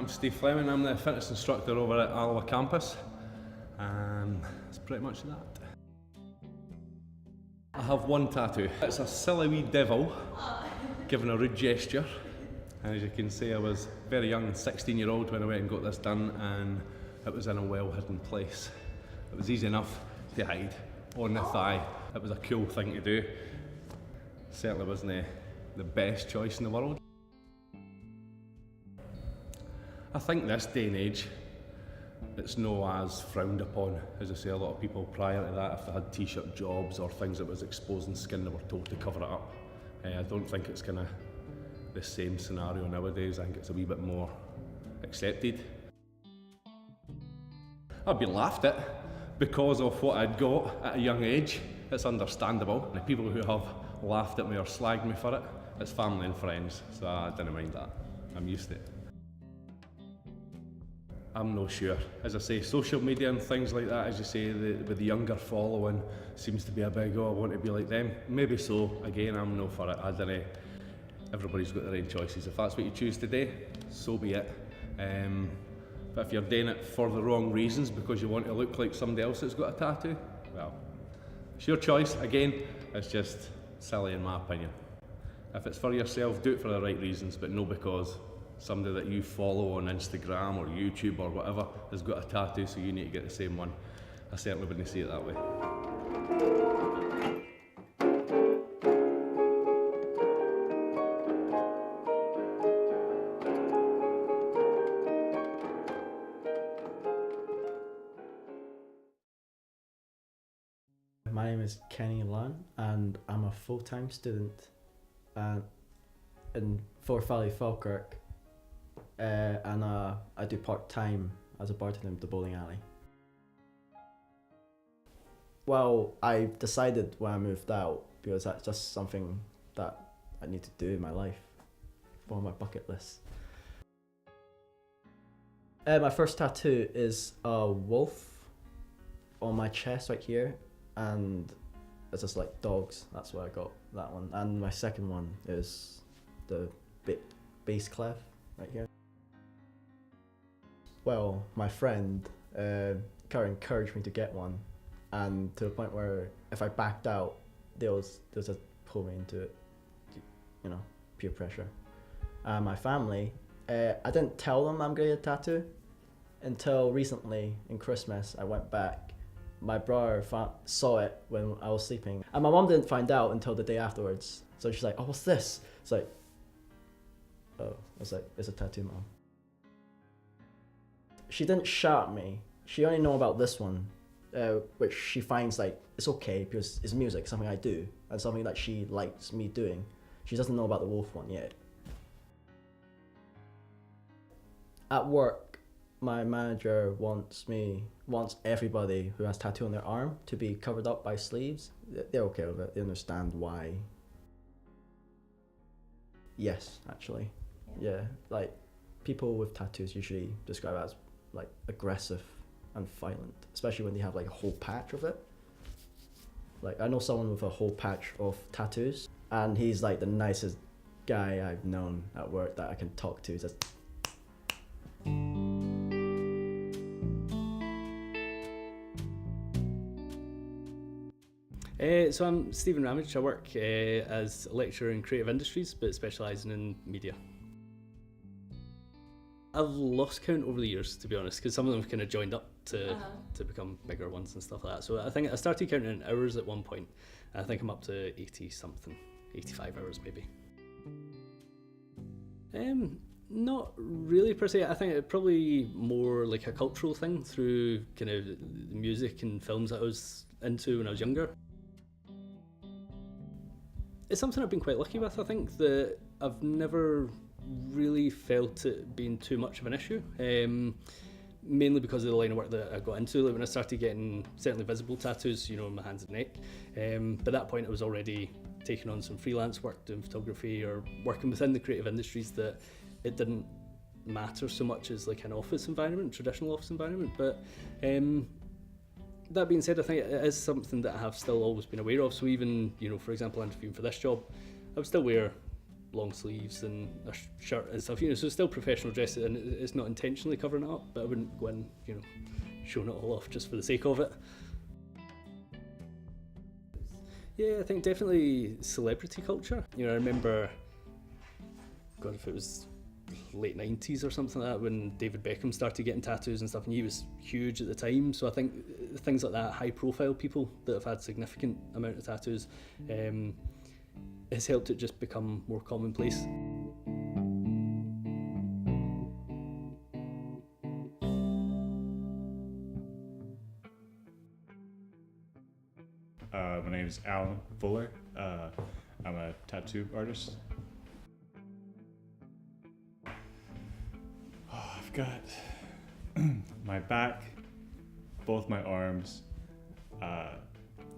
I'm Steve Fleming, I'm the fitness instructor over at Alva campus. That's pretty much that. I have one tattoo. It's a silly wee devil giving a rude gesture. And as you can see, I was very young, 16-year-old when I went and got this done, and it was in a well-hidden place. It was easy enough to hide on the thigh. It was a cool thing to do. Certainly wasn't the best choice in the world. I think this day and age, it's no as frowned upon. As I say, a lot of people prior to that, if they had t-shirt jobs or things that was exposing skin, they were told to cover it up. I don't think it's kind of the same scenario nowadays. I think it's a wee bit more accepted. I've been laughed at because of what I'd got at a young age. It's understandable. The people who have laughed at me or slagged me for it, it's family and friends, so I didn't mind that. I'm used to it. I'm not sure. As I say, social media and things like that, as you say, with the younger following, seems to be a big, oh, I want to be like them. Maybe so. Again, I'm no for it. I don't know. Everybody's got their own choices. If that's what you choose to do, so be it. But if you're doing it for the wrong reasons, because you want to look like somebody else that's got a tattoo, well, it's your choice. Again, it's just silly in my opinion. If it's for yourself, do it for the right reasons, but no because somebody that you follow on Instagram or YouTube or whatever has got a tattoo, so you need to get the same one. I certainly wouldn't see it that way. My name is Kenny Lan, and I'm a full-time student in Forth Valley, Falkirk, and I do part-time as a bartender at the bowling alley. Well, I decided when I moved out, because that's just something that I need to do in my life, on my bucket list. My first tattoo is a wolf on my chest right here, and it's just like dogs. That's where I got that one. And my second one is the bass clef right here. Well, my friend kind of encouraged me to get one, and to the point where if I backed out, they'll just pull me into it, you know, peer pressure. My family, I didn't tell them I'm getting a tattoo until recently in Christmas. I went back. My brother saw it when I was sleeping, and my mom didn't find out until the day afterwards. So she's like, "Oh, what's this?" It's like, "Oh," I was like, "It's a tattoo, Mom." She didn't shout at me. She only know about this one, which she finds like it's okay because it's music, something I do, and something that she likes me doing. She doesn't know about the wolf one yet. At work, my manager wants everybody who has tattoo on their arm to be covered up by sleeves. They're okay with it. They understand why. Yes, actually. Yeah, like people with tattoos usually describe it as like aggressive and violent, especially when they have like a whole patch of it. Like I know someone with a whole patch of tattoos, and he's like the nicest guy I've known at work that I can talk to. He's just So I'm Stephen Ramage. I work as a lecturer in creative industries, but specialising in media. I've lost count over the years, to be honest, because some of them have kind of joined up to become bigger ones and stuff like that. So I think I started counting in hours at one point. I think I'm up to 80-something, 85 hours maybe. Not really per se. I think it's probably more like a cultural thing through kind of the music and films that I was into when I was younger. It's something I've been quite lucky with. I think that I've never really felt it being too much of an issue, mainly because of the line of work that I got into. Like when I started getting certainly visible tattoos, you know, on my hands and neck, by that point I was already taking on some freelance work, doing photography or working within the creative industries, that it didn't matter so much as like an office environment, traditional office environment. But that being said, I think it is something that I have still always been aware of. So even, you know, for example, interviewing for this job, I would still wear long sleeves and a shirt and stuff, so it's still professional dress, and it's not intentionally covering it up, but I wouldn't go in, showing it all off just for the sake of it. Yeah, I think definitely celebrity culture. I remember, God, if it was late 90s or something like that, when David Beckham started getting tattoos and stuff, and he was huge at the time. So I think things like that, high profile people that have had significant amount of tattoos, has helped it just become more commonplace. My name is Alan Fuller. I'm a tattoo artist. I've got my back, both my arms,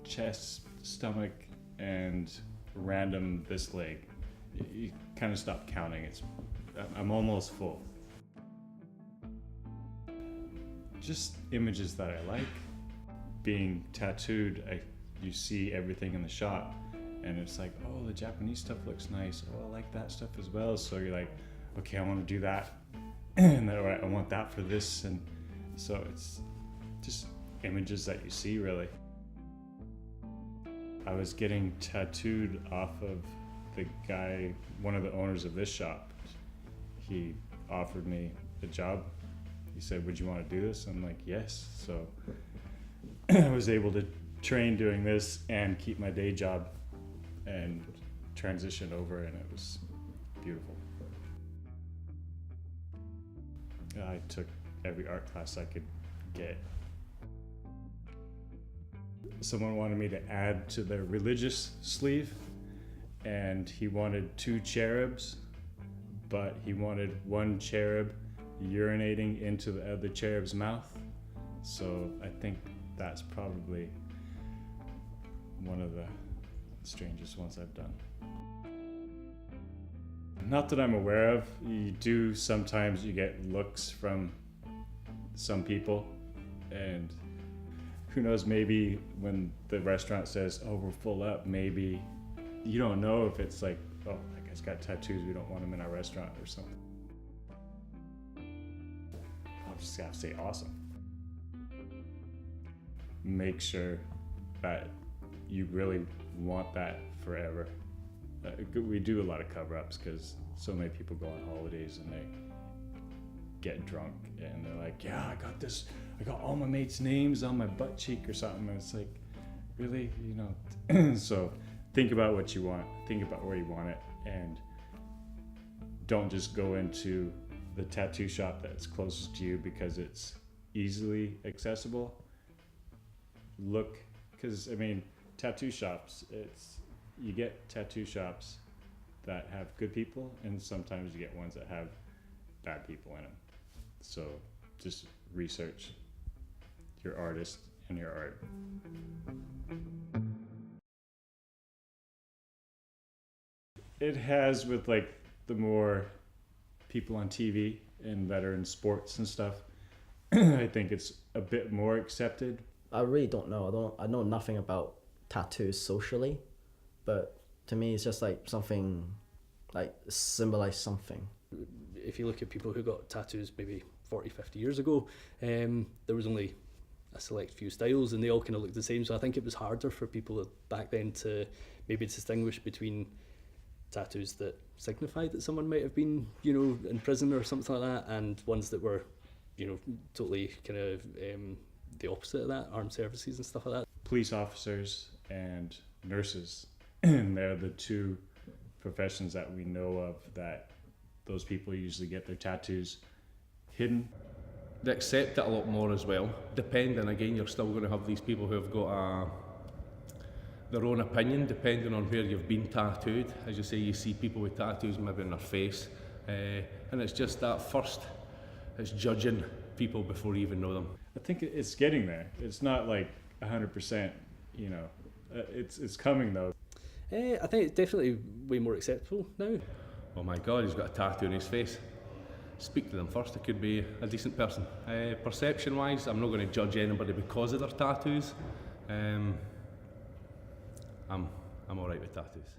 chest, stomach, and random this leg. You kind of stop counting. I'm almost full. Just images that I like. Being tattooed, you see everything in the shop, and it's like, oh, the Japanese stuff looks nice. Oh, I like that stuff as well. So you're like, okay, I want to do that, and then I want that for this, and so it's just images that you see, really. I was getting tattooed off of the guy, one of the owners of this shop. He offered me a job. He said, would you want to do this? I'm like, yes. So I was able to train doing this and keep my day job and transition over, and it was beautiful. I took every art class I could get. Someone wanted me to add to the religious sleeve, and he wanted 2 cherubs, but he wanted one cherub urinating into the other cherub's mouth. So I think that's probably one of the strangest ones I've done. Not that I'm aware of. You do sometimes, you get looks from some people, and who knows, maybe when the restaurant says, oh, we're full up, maybe you don't know if it's like, oh, that guy's got tattoos, we don't want him in our restaurant or something. I'll just have to say awesome. Make sure that you really want that forever. We do a lot of cover-ups because so many people go on holidays and they get drunk and they're like, yeah, I got all my mates' names on my butt cheek or something, and it's like, really, so think about what you want, think about where you want it, and don't just go into the tattoo shop that's closest to you because it's easily accessible. Look, because tattoo shops, you get tattoo shops that have good people, and sometimes you get ones that have bad people in them. So just research your artist and your art. It has, with like the more people on TV and that are in sports and stuff, I think it's a bit more accepted. I really don't know. I know nothing about tattoos socially, but to me it's just like something, like symbolize something. If you look at people who got tattoos maybe 40, 50 years ago, there was only a select few styles and they all kind of looked the same. So I think it was harder for people back then to maybe distinguish between tattoos that signified that someone might have been, in prison or something like that, and ones that were, totally kind of the opposite of that, armed services and stuff like that. Police officers and nurses, and they're the 2 professions that we know of that those people usually get their tattoos hidden. They accept it a lot more as well. Depending, again, you're still going to have these people who have got their own opinion, depending on where you've been tattooed. As you say, you see people with tattoos maybe on their face, and it's just that first, it's judging people before you even know them. I think it's getting there. It's not like 100%, it's coming though. I think it's definitely way more acceptable now. Oh my God, he's got a tattoo on his face. Speak to them first, it could be a decent person. Perception-wise, I'm not going to judge anybody because of their tattoos. I'm alright with tattoos.